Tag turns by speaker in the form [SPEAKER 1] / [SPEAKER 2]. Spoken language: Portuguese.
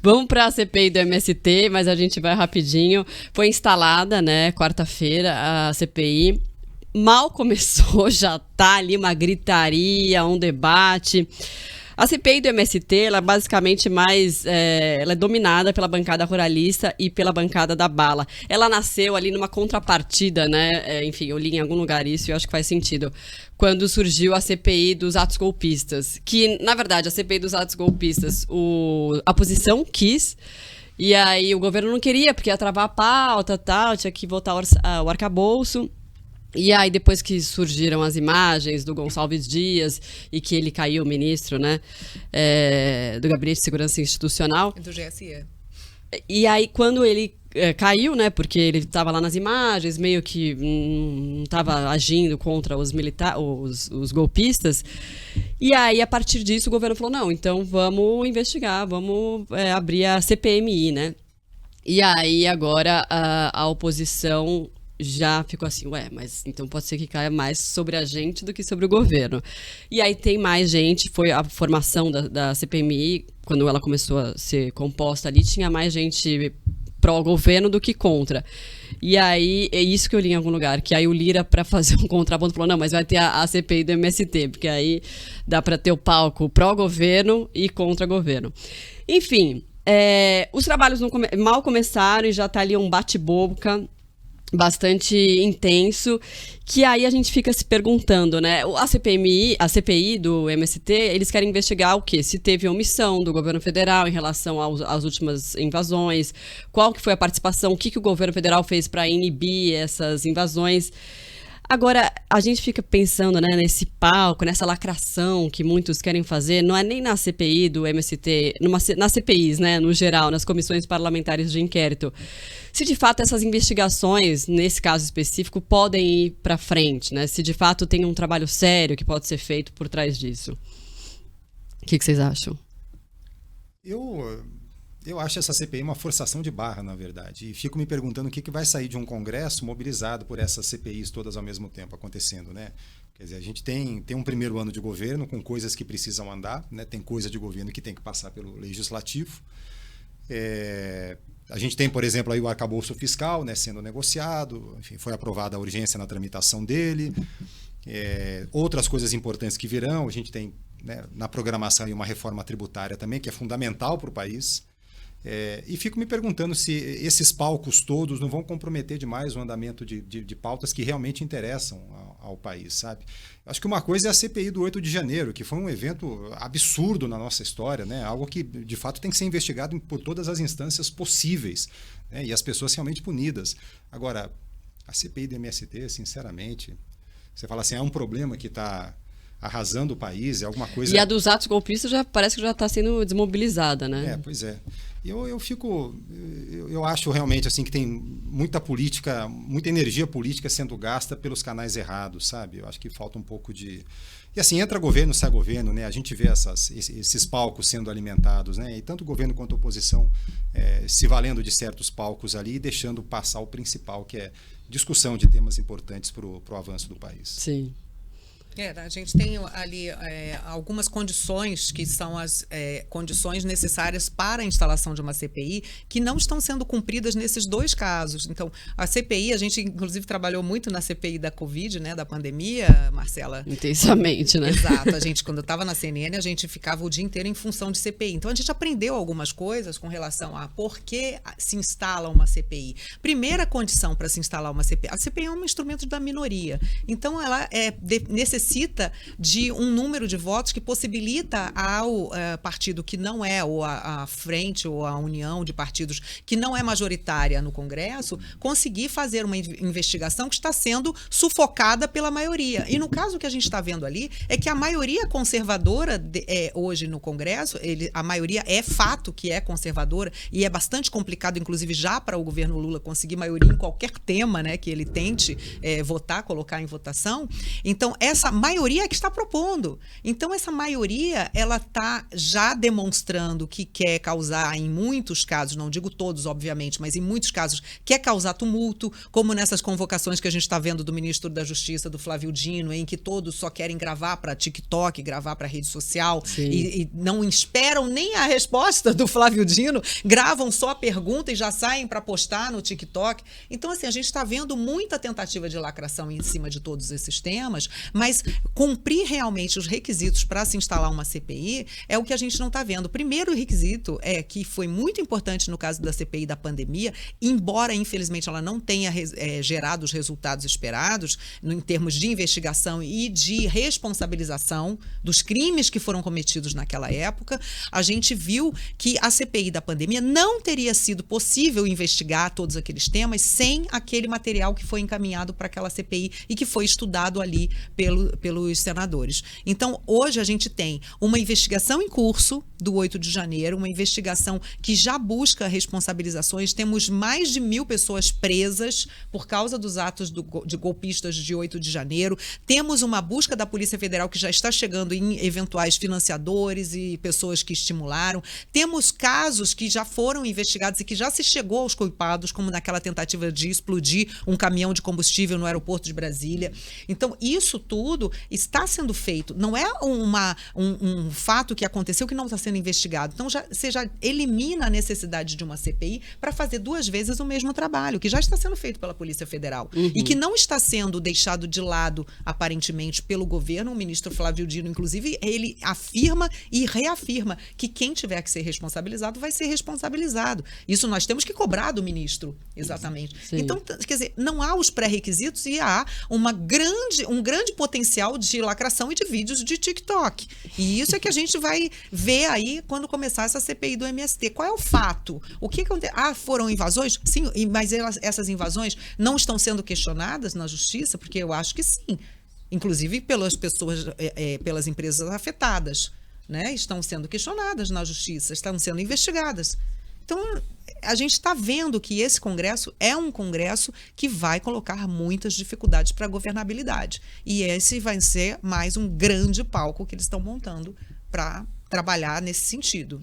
[SPEAKER 1] Vamos para a CPI do MST, mas a gente vai rapidinho. Foi instalada, né, quarta-feira, a CPI. Mal começou, já tá ali uma gritaria, um debate. A CPI do MST, ela é basicamente ela é dominada pela bancada ruralista e pela bancada da bala. Ela nasceu ali numa contrapartida, né? Enfim, eu li em algum lugar isso e eu acho que faz sentido. Quando surgiu a CPI dos atos golpistas. Que, na verdade, a CPI dos atos golpistas, a oposição quis. E aí o governo não queria, porque ia travar a pauta, tal, tinha que votar o arcabouço. E aí, depois que surgiram as imagens do Gonçalves Dias e que ele caiu, ministro, né, do Gabinete de Segurança Institucional.
[SPEAKER 2] Do GSE.
[SPEAKER 1] E aí, quando ele caiu, né, porque ele estava lá nas imagens, meio que não estava agindo contra os golpistas. E aí, a partir disso, o governo falou, não, então vamos investigar, vamos abrir a CPMI, né. E aí, agora, a oposição já ficou assim, mas então pode ser que caia mais sobre a gente do que sobre o governo. E aí tem mais gente, foi a formação da CPMI, quando ela começou a ser composta ali, tinha mais gente pró-governo do que contra. E aí, é isso que eu li em algum lugar, que aí o Lira, para fazer um contraponto, falou, não, mas vai ter a CPI do MST, porque aí dá para ter o palco pró-governo e contra-governo. Enfim, os trabalhos mal começaram e já está ali um bate-boca bastante intenso, que aí a gente fica se perguntando, né? A CPI do MST, eles querem investigar o quê? Se teve omissão do governo federal em relação às últimas invasões, qual que foi a participação, o que o governo federal fez para inibir essas invasões. Agora, a gente fica pensando, né, nesse palco, nessa lacração que muitos querem fazer, não é nem na CPI do MST, nas CPIs, né, no geral, nas comissões parlamentares de inquérito. Se de fato essas investigações, nesse caso específico, podem ir para frente, né? Se de fato tem um trabalho sério que pode ser feito por trás disso. O que vocês acham?
[SPEAKER 3] Eu acho essa CPI uma forçação de barra, na verdade. E fico me perguntando o que vai sair de um Congresso mobilizado por essas CPIs todas ao mesmo tempo acontecendo, né? Quer dizer, a gente tem um primeiro ano de governo com coisas que precisam andar, né? Tem coisa de governo que tem que passar pelo Legislativo. A gente tem, por exemplo, aí o arcabouço fiscal, né, sendo negociado, enfim, foi aprovada a urgência na tramitação dele. Outras coisas importantes que virão, a gente tem, né, na programação uma reforma tributária também, que é fundamental para o país. E fico me perguntando se esses palcos todos não vão comprometer demais o andamento de pautas que realmente interessam ao país, sabe? Acho que uma coisa é a CPI do 8 de janeiro, que foi um evento absurdo na nossa história, né? Algo que, de fato, tem que ser investigado por todas as instâncias possíveis, né? E as pessoas realmente punidas. Agora, a CPI do MST, sinceramente, você fala assim, é um problema que está arrasando o país, é alguma coisa...
[SPEAKER 1] E a dos atos golpistas parece que já está sendo desmobilizada, né?
[SPEAKER 3] Pois é. Eu acho realmente assim que tem muita política, muita energia política sendo gasta pelos canais errados, sabe? Eu acho que falta um pouco de... E assim, entra governo, sai governo, né? A gente vê esses palcos sendo alimentados, né? E tanto o governo quanto a oposição se valendo de certos palcos ali e deixando passar o principal, que é discussão de temas importantes para o avanço do país.
[SPEAKER 1] Sim.
[SPEAKER 2] A gente tem ali algumas condições que são as condições necessárias para a instalação de uma CPI que não estão sendo cumpridas nesses dois casos. Então, a CPI, a gente inclusive trabalhou muito na CPI da Covid, né, da pandemia, Marcela.
[SPEAKER 1] Intensamente, né?
[SPEAKER 2] Exato. A gente, quando eu estava na CNN, a gente ficava o dia inteiro em função de CPI. Então, a gente aprendeu algumas coisas com relação a por que se instala uma CPI. Primeira condição para se instalar uma CPI. A CPI é um instrumento da minoria. Então, ela necessita de um número de votos que possibilita ao partido que não é, ou a frente, ou a união de partidos que não é majoritária no Congresso, conseguir fazer uma investigação que está sendo sufocada pela maioria. E no caso que a gente está vendo ali, é que a maioria conservadora hoje no Congresso, a maioria é fato que é conservadora, e é bastante complicado, inclusive, já para o governo Lula conseguir maioria em qualquer tema, né, que ele tente votar, colocar em votação. Então, essa essa maioria é que está propondo. Então, essa maioria, ela está já demonstrando que quer causar, em muitos casos, não digo todos, obviamente, mas em muitos casos, quer causar tumulto, como nessas convocações que a gente está vendo do ministro da Justiça, do Flávio Dino, em que todos só querem gravar para TikTok, gravar para rede social, e não esperam nem a resposta do Flávio Dino, gravam só a pergunta e já saem para postar no TikTok. Então, assim, a gente está vendo muita tentativa de lacração em cima de todos esses temas, mas cumprir realmente os requisitos para se instalar uma CPI é o que a gente não está vendo. O primeiro requisito é que foi muito importante no caso da CPI da pandemia, embora, infelizmente, ela não tenha gerado os resultados esperados em termos de investigação e de responsabilização dos crimes que foram cometidos naquela época, a gente viu que a CPI da pandemia não teria sido possível investigar todos aqueles temas sem aquele material que foi encaminhado para aquela CPI e que foi estudado ali pelos senadores. Então, hoje a gente tem uma investigação em curso do 8 de janeiro, uma investigação que já busca responsabilizações. Temos mais de 1.000 pessoas presas por causa dos atos de golpistas de 8 de janeiro. Temos uma busca da Polícia Federal que já está chegando em eventuais financiadores e pessoas que estimularam. Temos casos que já foram investigados e que já se chegou aos culpados, como naquela tentativa de explodir um caminhão de combustível no aeroporto de Brasília. Então, isso tudo está sendo feito. Não é um fato que aconteceu que não está sendo investigado. Então, você já elimina a necessidade de uma CPI para fazer 2 vezes o mesmo trabalho, que já está sendo feito pela Polícia Federal e que não está sendo deixado de lado, aparentemente, pelo governo. O ministro Flávio Dino, inclusive, ele afirma e reafirma que quem tiver que ser responsabilizado vai ser responsabilizado. Isso nós temos que cobrar do ministro, exatamente.
[SPEAKER 1] Sim.
[SPEAKER 2] Então, quer dizer, não há os pré-requisitos e há um grande potencial de lacração e de vídeos de TikTok. E isso é que a gente vai ver aí quando começar essa CPI do MST. Qual é o fato? O que aconteceu? Foram invasões? Sim, mas essas invasões não estão sendo questionadas na justiça? Porque eu acho que sim. Inclusive pelas pessoas, pelas empresas afetadas, né? Estão sendo questionadas na justiça, estão sendo investigadas. Então, a gente está vendo que esse Congresso é um Congresso que vai colocar muitas dificuldades para a governabilidade. E esse vai ser mais um grande palco que eles estão montando para trabalhar nesse sentido.